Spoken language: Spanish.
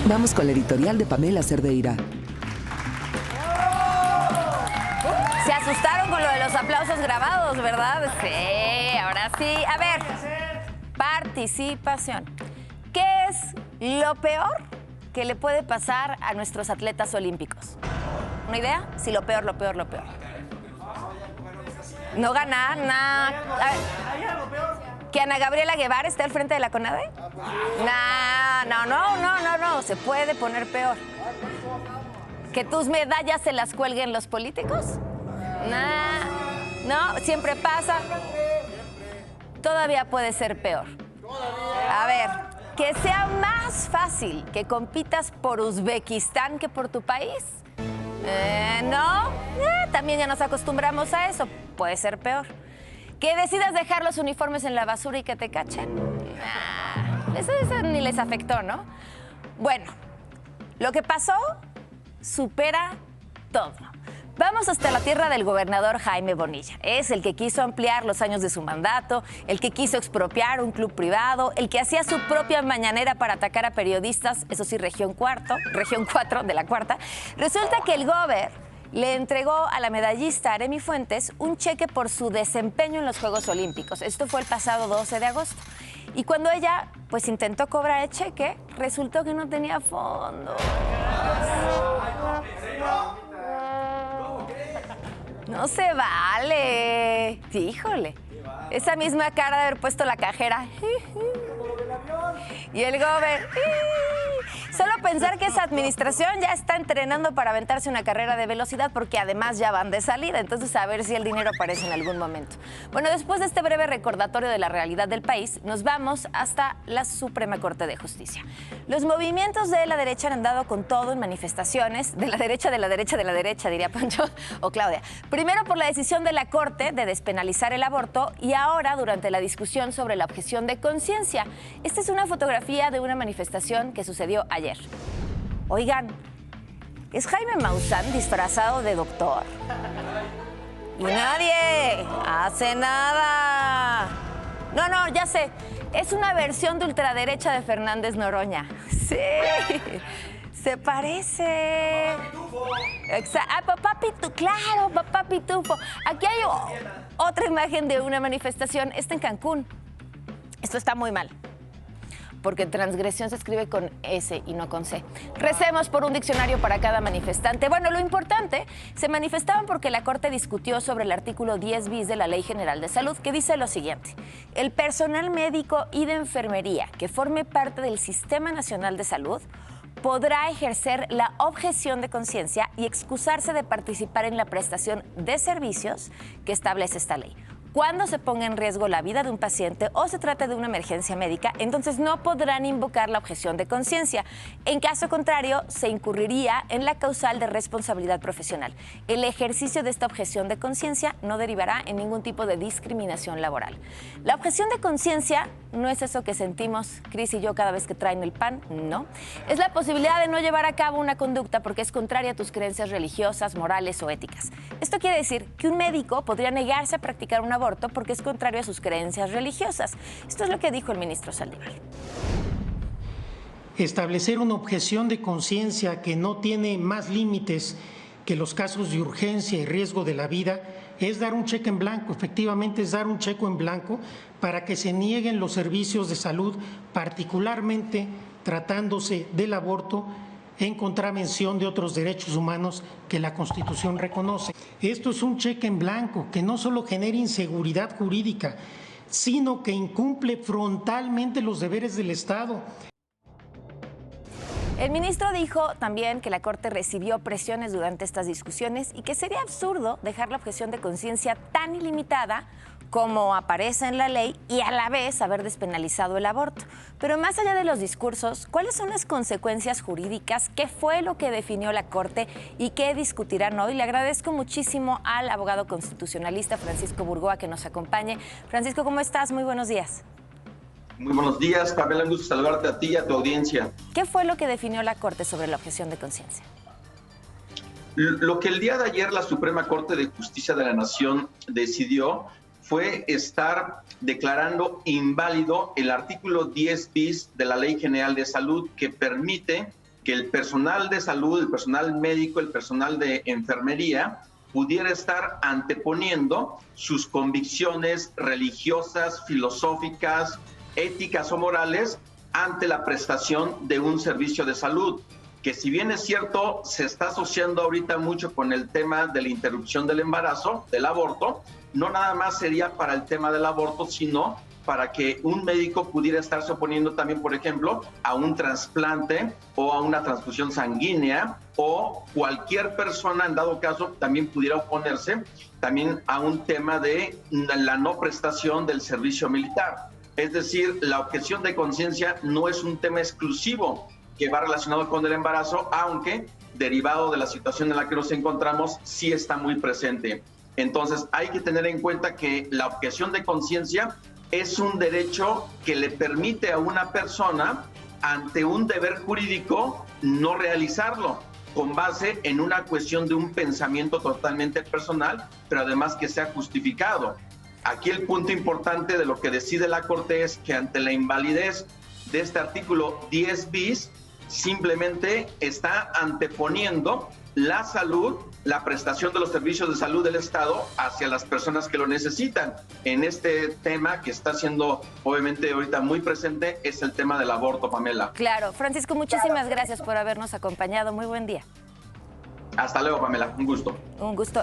Vamos con la editorial de Pamela Cerdeira. Se asustaron con lo de los aplausos grabados, ¿verdad? Sí, ahora sí. A ver, participación. ¿Qué es lo peor que le puede pasar a nuestros atletas olímpicos? ¿Una idea? Sí, lo peor. No ganar, nada. A ver, ¿que Ana Gabriela Guevara esté al frente de la CONADE? No. Se puede poner peor. ¿Que tus medallas se las cuelguen los políticos? No, siempre pasa. Todavía puede ser peor. A ver, que sea más fácil que compitas por Uzbekistán que por tu país. También ya nos acostumbramos a eso. Puede ser peor. Que decidas dejar los uniformes en la basura y que te cachen. Eso ni les afectó, ¿no? Bueno, lo que pasó supera todo. Vamos hasta la tierra del gobernador Jaime Bonilla. Es el que quiso ampliar los años de su mandato, el que quiso expropiar un club privado, el que hacía su propia mañanera para atacar a periodistas, eso sí, región 4 de la cuarta. Resulta que el gober le entregó a la medallista Aremi Fuentes un cheque por su desempeño en los Juegos Olímpicos. Esto fue el pasado 12 de agosto. Y cuando ella pues intentó cobrar el cheque, resultó que no tenía fondos. No se vale. Híjole. Esa misma cara de haber puesto la cajera. Y el gober. Solo pensar que esa administración ya está entrenando para aventarse una carrera de velocidad porque además ya van de salida. Entonces, a ver si el dinero aparece en algún momento. Bueno, después de este breve recordatorio de la realidad del país, nos vamos hasta la Suprema Corte de Justicia. Los movimientos de la derecha han andado con todo en manifestaciones. De la derecha, diría Pancho o Claudia. Primero por la decisión de la Corte de despenalizar el aborto y ahora durante la discusión sobre la objeción de conciencia. Esta es una fotografía de una manifestación que sucedió ayer. Oigan, ¿es Jaime Maussan disfrazado de doctor? Y nadie hace nada. No, ya sé. Es una versión de ultraderecha de Fernández Noroña. Sí, se parece. Papá Pitufo. Claro, papá Pitufo. Aquí hay otra imagen de una manifestación. Está en Cancún. Esto está muy mal, porque transgresión se escribe con S y no con C. Recemos por un diccionario para cada manifestante. Bueno, lo importante, se manifestaban porque la Corte discutió sobre el artículo 10 bis de la Ley General de Salud, que dice lo siguiente: el personal médico y de enfermería que forme parte del Sistema Nacional de Salud podrá ejercer la objeción de conciencia y excusarse de participar en la prestación de servicios que establece esta ley. Cuando se ponga en riesgo la vida de un paciente o se trate de una emergencia médica, entonces no podrán invocar la objeción de conciencia. En caso contrario, se incurriría en la causal de responsabilidad profesional. El ejercicio de esta objeción de conciencia no derivará en ningún tipo de discriminación laboral. La objeción de conciencia no es eso que sentimos Cris y yo cada vez que traen el pan, no. Es la posibilidad de no llevar a cabo una conducta porque es contraria a tus creencias religiosas, morales o éticas. Esto quiere decir que un médico podría negarse a practicar un aborto porque es contrario a sus creencias religiosas. Esto es lo que dijo el ministro Saldívar. Establecer una objeción de conciencia que no tiene más límites que los casos de urgencia y riesgo de la vida es dar un cheque en blanco, efectivamente es dar un cheque en blanco para que se nieguen los servicios de salud, particularmente tratándose del aborto, en contravención de otros derechos humanos que la Constitución reconoce. Esto es un cheque en blanco que no solo genera inseguridad jurídica, sino que incumple frontalmente los deberes del Estado. El ministro dijo también que la Corte recibió presiones durante estas discusiones y que sería absurdo dejar la objeción de conciencia tan ilimitada como aparece en la ley y a la vez haber despenalizado el aborto. Pero más allá de los discursos, ¿cuáles son las consecuencias jurídicas? ¿Qué fue lo que definió la Corte y qué discutirán hoy? Le agradezco muchísimo al abogado constitucionalista Francisco Burgoa que nos acompañe. Francisco, ¿cómo estás? Muy buenos días. Muy buenos días, Pamela, un gusto saludarte a ti y a tu audiencia. ¿Qué fue lo que definió la Corte sobre la objeción de conciencia? Lo que el día de ayer la Suprema Corte de Justicia de la Nación decidió fue estar declarando inválido el artículo 10 bis de la Ley General de Salud, que permite que el personal de salud, el personal médico, el personal de enfermería pudiera estar anteponiendo sus convicciones religiosas, filosóficas, éticas o morales ante la prestación de un servicio de salud, que si bien es cierto, se está asociando ahorita mucho con el tema de la interrupción del embarazo, del aborto, no nada más sería para el tema del aborto, sino para que un médico pudiera estarse oponiendo también, por ejemplo, a un trasplante o a una transfusión sanguínea, o cualquier persona, en dado caso, también pudiera oponerse también a un tema de la no prestación del servicio militar. Es decir, la objeción de conciencia no es un tema exclusivo que va relacionado con el embarazo, aunque derivado de la situación en la que nos encontramos, sí está muy presente. Entonces, hay que tener en cuenta que la objeción de conciencia es un derecho que le permite a una persona, ante un deber jurídico, no realizarlo, con base en una cuestión de un pensamiento totalmente personal, pero además que sea justificado. Aquí el punto importante de lo que decide la Corte es que ante la invalidez de este artículo 10 bis, simplemente está anteponiendo la salud, la prestación de los servicios de salud del Estado hacia las personas que lo necesitan. En este tema que está siendo obviamente ahorita muy presente es el tema del aborto, Pamela. Claro. Francisco, muchísimas gracias por habernos acompañado. Muy buen día. Hasta luego, Pamela. Un gusto. Un gusto.